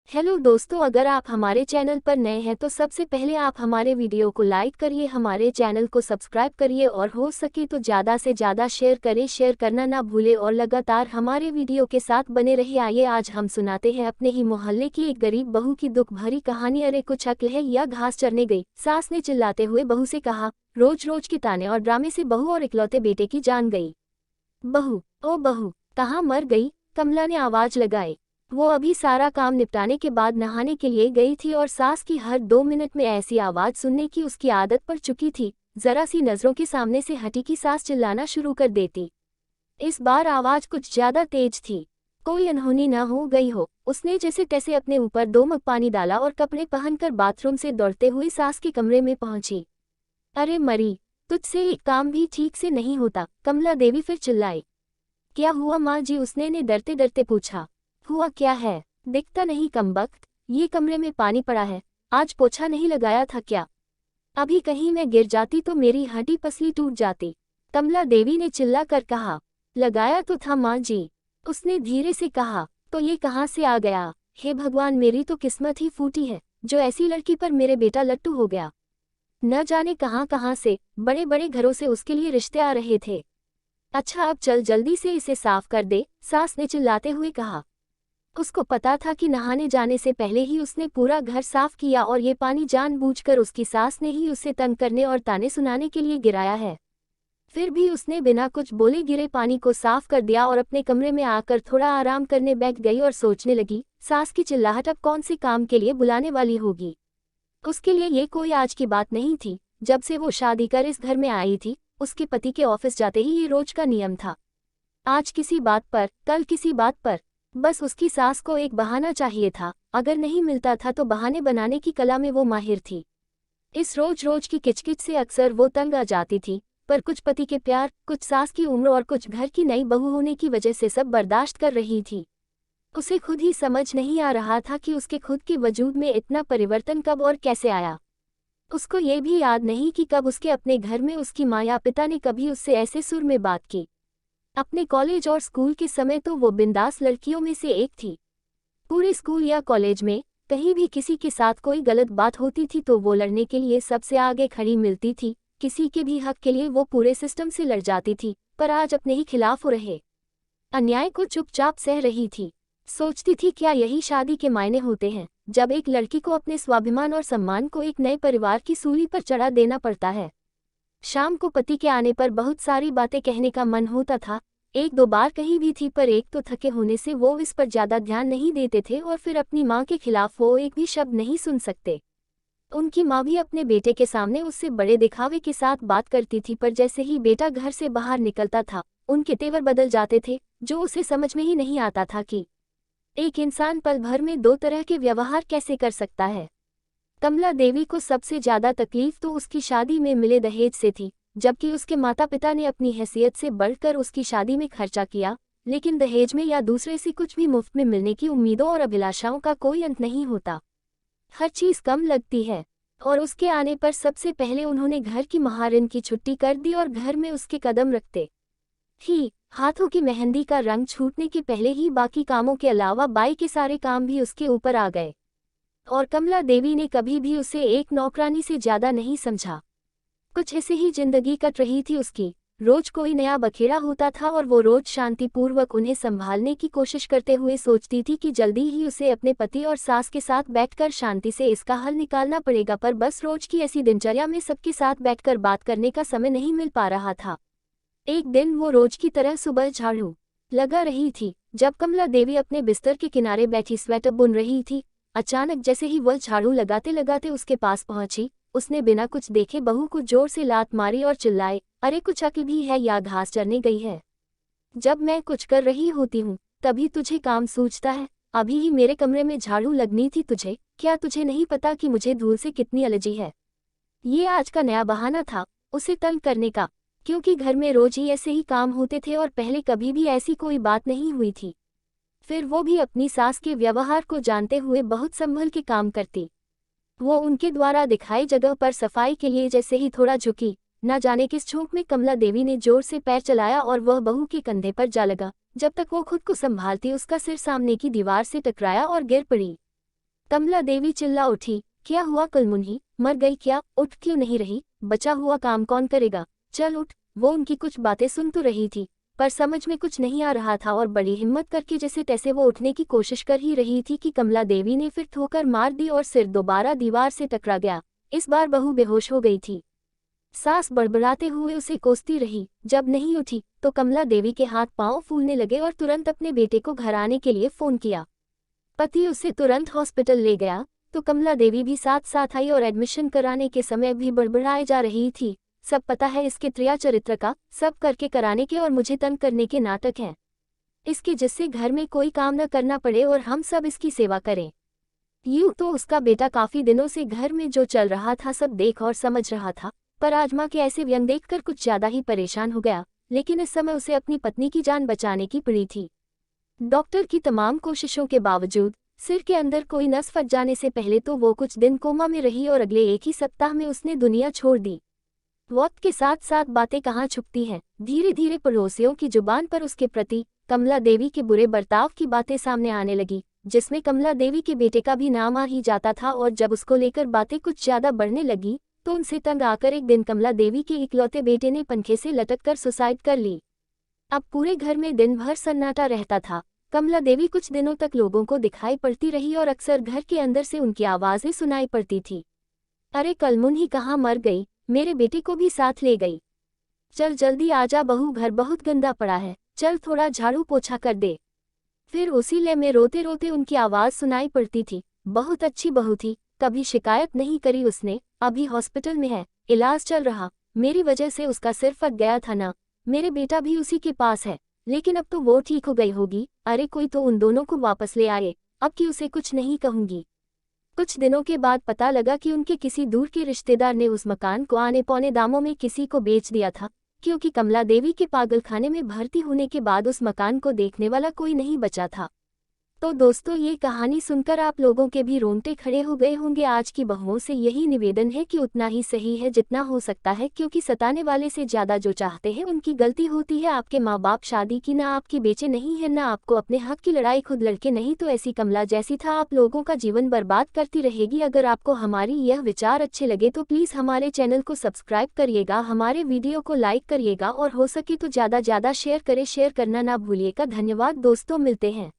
Hello दोस्तों, अगर आप हमारे चैनल पर नए हैं तो सबसे पहले आप हमारे वीडियो को लाइक करिए, हमारे चैनल को सब्सक्राइब करिए और हो सके तो ज़्यादा से ज़्यादा शेयर करें। शेयर करना ना भूलें और लगातार हमारे वीडियो के साथ बने रहिए। आइए आज हम सुनाते हैं अपने ही मोहल्ले की एक गरीब बहू की दुख भरी कहानी। अरे कुछ अक्ल है या घास चरने गई, सास ने चिल्लाते हुए बहू से कहा। रोज रोज के ताने और ड्रामे से बहू और इकलौते बेटे की जान गई। बहू, ओ बहू, कहाँ मर गई? कमला ने आवाज लगाई। वो अभी सारा काम निपटाने के बाद नहाने के लिए गई थी और सास की हर 2 मिनट में ऐसी आवाज सुनने की उसकी आदत पड़ चुकी थी। जरा सी नजरों के सामने से हटी कि सास चिल्लाना शुरू कर देती। इस बार आवाज कुछ ज्यादा तेज थी। कोई अनहोनी न हो गई हो। उसने जैसे तैसे अपने ऊपर 2 मग पानी डाला और कपड़े पहनकर बाथरूम से दौड़ते हुए सास के कमरे में पहुंची। अरे मरी, तुझसे एक काम भी ठीक से नहीं होता, कमला देवी फिर चिल्लाई। क्या हुआ माँ जी? उसने ने डरते डरते पूछा। हुआ क्या है? दिखता नहीं कमबख्त, ये कमरे में पानी पड़ा है। आज पोछा नहीं लगाया था क्या? अभी कहीं मैं गिर जाती तो मेरी हड्डी पसली टूट जाती, कमला देवी ने चिल्ला कर कहा। लगाया तो था माँ जी, उसने धीरे से कहा। तो ये कहाँ से आ गया? हे भगवान, मेरी तो किस्मत ही फूटी है जो ऐसी लड़की पर मेरे बेटा लट्टू हो गया। न जाने कहाँ कहाँ से, बड़े बड़े घरों से उसके लिए रिश्ते आ रहे थे। अच्छा अब चल जल्दी से इसे साफ कर दे, सास ने चिल्लाते हुए कहा। उसको पता था कि नहाने जाने से पहले ही उसने पूरा घर साफ किया और ये पानी जानबूझकर उसकी सास ने ही उसे तंग करने और ताने सुनाने के लिए गिराया है। फिर भी उसने बिना कुछ बोले गिरे पानी को साफ कर दिया और अपने कमरे में आकर थोड़ा आराम करने बैठ गई और सोचने लगी, सास की चिल्लाहट अब कौन से काम के लिए बुलाने वाली होगी। उसके लिए ये कोई आज की बात नहीं थी। जब से वो शादी कर इस घर में आई थी, उसके पति के ऑफिस जाते ही ये रोज का नियम था। आज किसी बात पर, कल किसी बात पर, बस उसकी सास को एक बहाना चाहिए था। अगर नहीं मिलता था तो बहाने बनाने की कला में वो माहिर थी। इस रोज रोज की किचकिच से अक्सर वो तंग आ जाती थी, पर कुछ पति के प्यार, कुछ सास की उम्र और कुछ घर की नई बहू होने की वजह से सब बर्दाश्त कर रही थी। उसे खुद ही समझ नहीं आ रहा था कि उसके खुद के वजूद में इतना परिवर्तन कब और कैसे आया। उसको ये भी याद नहीं कि कब उसके अपने घर में उसकी माँ या पिता ने कभी उससे ऐसे सुर में बात की। अपने कॉलेज और स्कूल के समय तो वो बिंदास लड़कियों में से एक थी। पूरे स्कूल या कॉलेज में कहीं भी किसी के साथ कोई गलत बात होती थी तो वो लड़ने के लिए सबसे आगे खड़ी मिलती थी। किसी के भी हक के लिए वो पूरे सिस्टम से लड़ जाती थी, पर आज अपने ही खिलाफ हो रहे अन्याय को चुपचाप सह रही थी। सोचती थी क्या यही शादी के मायने होते हैं, जब एक लड़की को अपने स्वाभिमान और सम्मान को एक नए परिवार की सूली पर चढ़ा देना पड़ता है। शाम को पति के आने पर बहुत सारी बातें कहने का मन होता था। एक दो बार कही भी थी, पर एक तो थके होने से वो इस पर ज्यादा ध्यान नहीं देते थे और फिर अपनी माँ के खिलाफ वो एक भी शब्द नहीं सुन सकते। उनकी माँ भी अपने बेटे के सामने उससे बड़े दिखावे के साथ बात करती थी, पर जैसे ही बेटा घर से बाहर निकलता था उनके तेवर बदल जाते थे, जो उसे समझ में ही नहीं आता था कि एक इंसान पल भर में दो तरह के व्यवहार कैसे कर सकता है। कमला देवी को सबसे ज्यादा तकलीफ तो उसकी शादी में मिले दहेज से थी, जबकि उसके माता पिता ने अपनी हैसियत से बढ़कर उसकी शादी में खर्चा किया। लेकिन दहेज में या दूसरे से कुछ भी मुफ्त में मिलने की उम्मीदों और अभिलाषाओं का कोई अंत नहीं होता। हर चीज कम लगती है। और उसके आने पर सबसे पहले उन्होंने घर की महारिन की छुट्टी कर दी और घर में उसके कदम रखते ही हाथों की मेहंदी का रंग छूटने के पहले ही बाकी कामों के अलावा बाई के सारे काम भी उसके ऊपर आ गए। और कमला देवी ने कभी भी उसे एक नौकरानी से ज्यादा नहीं समझा। कुछ ऐसे ही जिंदगी कट रही थी उसकी। रोज कोई नया बखेड़ा होता था और वो रोज शांतिपूर्वक उन्हें संभालने की कोशिश करते हुए सोचती थी कि जल्दी ही उसे अपने पति और सास के साथ बैठकर शांति से इसका हल निकालना पड़ेगा, पर बस रोज की ऐसी दिनचर्या में सबके साथ बैठकर बात करने का समय नहीं मिल पा रहा था। एक दिन वो रोज की तरह सुबह झाड़ू लगा रही थी, जब कमला देवी अपने बिस्तर के किनारे बैठी स्वेटर बुन रही थी। अचानक जैसे ही वह झाड़ू लगाते लगाते उसके पास पहुंची, उसने बिना कुछ देखे बहू को जोर से लात मारी और चिल्लाए, अरे कुछ अक्ल भी है या घास चरने गई है? जब मैं कुछ कर रही होती हूँ तभी तुझे काम सूझता है। अभी ही मेरे कमरे में झाड़ू लगनी थी तुझे। क्या तुझे नहीं पता कि मुझे धूल से कितनी एलर्जी है? ये आज का नया बहाना था उसे तंग करने का, क्योंकि घर में रोज ही ऐसे ही काम होते थे और पहले कभी भी ऐसी कोई बात नहीं हुई थी। फिर वो भी अपनी सास के व्यवहार को जानते हुए बहुत संभल के काम करती। वो उनके द्वारा दिखाई जगह पर सफाई के लिए जैसे ही थोड़ा झुकी, न जाने किस झोंक में कमला देवी ने जोर से पैर चलाया और वह बहू के कंधे पर जा लगा। जब तक वो खुद को संभालती उसका सिर सामने की दीवार से टकराया और गिर पड़ी। कमला देवी चिल्ला उठी, क्या हुआ कलमुन्ही, मर गई क्या? उठ क्यों नहीं रही? बचा हुआ काम कौन करेगा? चल उठ। वो उनकी कुछ बातें सुन तो रही थी, पर समझ में कुछ नहीं आ रहा था और बड़ी हिम्मत करके जैसे तैसे वो उठने की कोशिश कर ही रही थी कि कमला देवी ने फिर ठोकर मार दी और सिर दोबारा दीवार से टकरा गया। इस बार बहू बेहोश हो गई थी। सास बड़बड़ाते हुए उसे कोसती रही। जब नहीं उठी तो कमला देवी के हाथ पांव फूलने लगे और तुरंत अपने बेटे को घर आने के लिए फोन किया। पति उसे तुरंत हॉस्पिटल ले गया तो कमला देवी भी साथ साथ आई और एडमिशन कराने के समय भी बड़बड़ाए जा रही थी। सब पता है इसके त्रिया चरित्र का, सब करके कराने के और मुझे तंग करने के नाटक हैं इसके, जिससे घर में कोई काम न करना पड़े और हम सब इसकी सेवा करें। यूं तो उसका बेटा काफी दिनों से घर में जो चल रहा था सब देख और समझ रहा था, पर आज माँ के ऐसे व्यंग देखकर कुछ ज्यादा ही परेशान हो गया। लेकिन इस समय उसे अपनी पत्नी की जान बचाने की पड़ी थी। डॉक्टर की तमाम कोशिशों के बावजूद सिर के अंदर कोई नस फट जाने से पहले तो वो कुछ दिन कोमा में रही और अगले एक ही सप्ताह में उसने दुनिया छोड़ दी। वक्त के साथ साथ बातें कहाँ छुपती हैं। धीरे धीरे पड़ोसियों की जुबान पर उसके प्रति कमला देवी के बुरे बर्ताव की बातें सामने आने लगी, जिसमें कमला देवी के बेटे का भी नाम आ ही जाता था। और जब उसको लेकर बातें कुछ ज्यादा बढ़ने लगी तो उनसे तंग आकर एक दिन कमला देवी के इकलौते बेटे ने पंखे से लटक कर सुसाइड कर ली। अब पूरे घर में दिन भर सन्नाटा रहता था। कमला देवी कुछ दिनों तक लोगों को दिखाई पड़ती रही और अक्सर घर के अंदर से उनकी आवाजें सुनाई पड़ती थी। अरे कलमुन्ही कहाँ मर गई? मेरे बेटे को भी साथ ले गई। चल जल्दी आजा बहू, घर बहुत गंदा पड़ा है, चल थोड़ा झाड़ू पोछा कर दे। फिर उसी लय में रोते रोते उनकी आवाज सुनाई पड़ती थी। बहुत अच्छी बहू थी, कभी शिकायत नहीं करी उसने, अभी हॉस्पिटल में है, इलाज चल रहा। मेरी वजह से उसका सिर फट गया था ना, मेरे बेटा भी उसी के पास है, लेकिन अब तो वो ठीक हो गई होगी। अरे कोई तो उन दोनों को वापस ले आए, अब कि उसे कुछ नहीं कहूंगी। कुछ दिनों के बाद पता लगा कि उनके किसी दूर के रिश्तेदार ने उस मकान को आने पौने दामों में किसी को बेच दिया था, क्योंकि कमला देवी के पागलखाने में भर्ती होने के बाद उस मकान को देखने वाला कोई नहीं बचा था। तो दोस्तों, ये कहानी सुनकर आप लोगों के भी रोंगटे खड़े हो गए होंगे। आज की बहुओं से यही निवेदन है कि उतना ही सही है जितना हो सकता है, क्योंकि सताने वाले से ज्यादा जो चाहते हैं उनकी गलती होती है। आपके माँ बाप शादी की ना आपकी बेचे नहीं है, ना आपको अपने हक की लड़ाई खुद लड़के नहीं तो ऐसी कमला जैसी था आप लोगों का जीवन बर्बाद करती रहेगी। अगर आपको हमारी यह विचार अच्छे लगे तो प्लीज हमारे चैनल को सब्सक्राइब करिएगा, हमारे वीडियो को लाइक करिएगा और हो सके तो ज्यादा शेयर करें। शेयर करना ना भूलिएगा। धन्यवाद दोस्तों, मिलते हैं।